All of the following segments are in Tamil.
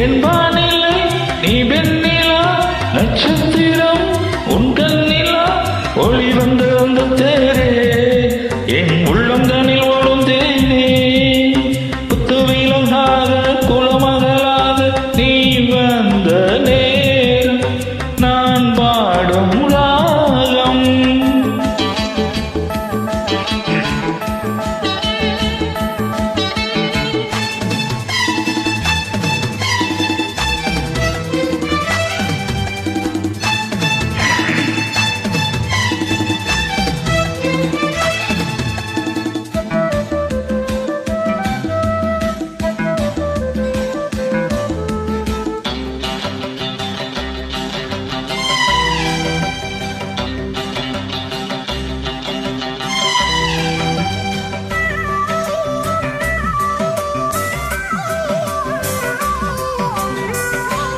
என் வானிலை நீ வெண்ணிலா நட்சத்திரம் உன் கண்ணிலா ஒளி வந்த அந்த தேரே என் உள்ளங்கனில் ஓடும் தேனே புத்துவிலங்காக குலமகளாக நீ வந்த நேரம் நான் பாடும் ராகம்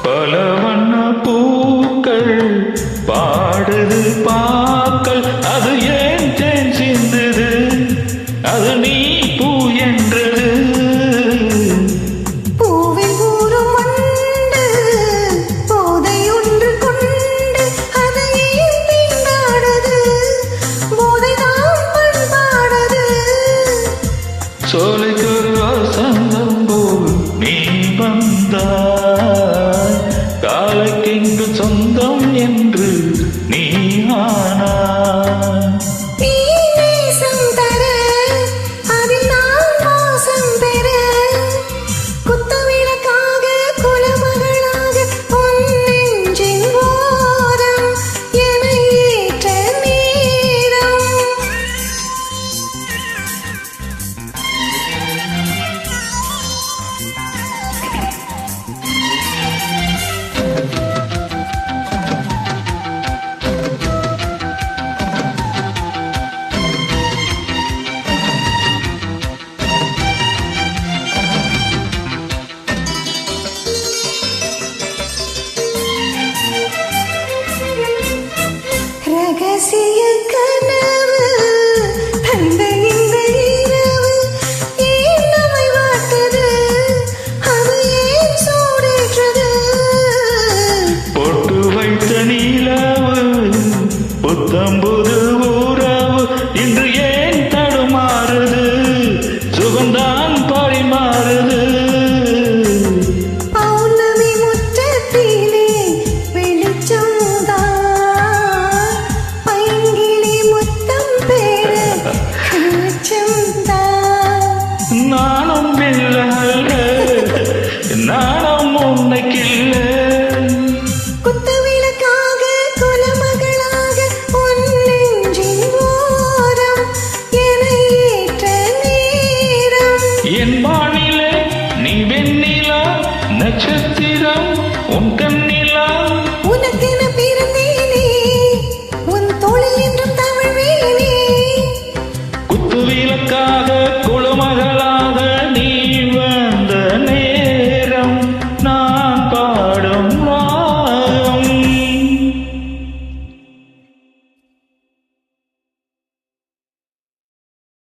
பல வண்ண பூக்கள் பாடுது பாக்கள் அது ஏன் தேன் சிந்துது அது நீ பூ என்றது பூவில் ஊறும் வண்டு போதை ஒன்று கொண்டு அதை ஏன் தீண்டாடுது போதைதான் பண்பாடுது சோலைக்கு ஒரு வசந்தம் போல் நீ வந்தாய் காலைக்கென்று சொந்தம் என்று நீ ஆனாய் நீ நேசம் தர அதில் நான் மோசம் பெற குத்துவிளக்காக குலமகளாக உன் நெஞ்சின் ஓரம் என ஏற்ற நேரம் ரகசிய கனவு தந்த இந்த இரவு ஏன் நம்மை வாட்டது அது ஏன் சூடேற்றது பொட்டு வைத்த நீலவு புத்தம்புது உறவு இன்று ஏன் தடுமாறுது சுகந்தான் பரிமாறுது பௌர்ணமி முற்றத்திலே வெளிச்சம்தான் பைங்கிளி முத்தம் பெற கூச்சம்தான் நானும் இல்ல நானும் உன்னைக்கில்ல குத்துவிளக்காக குலமகளாக உன் நெஞ்சின் ஓரம் என ஏற்ற நேரம் என் வானிலே நீ வெண்ணிலா நட்சத்திரம் உன் கண்ணில்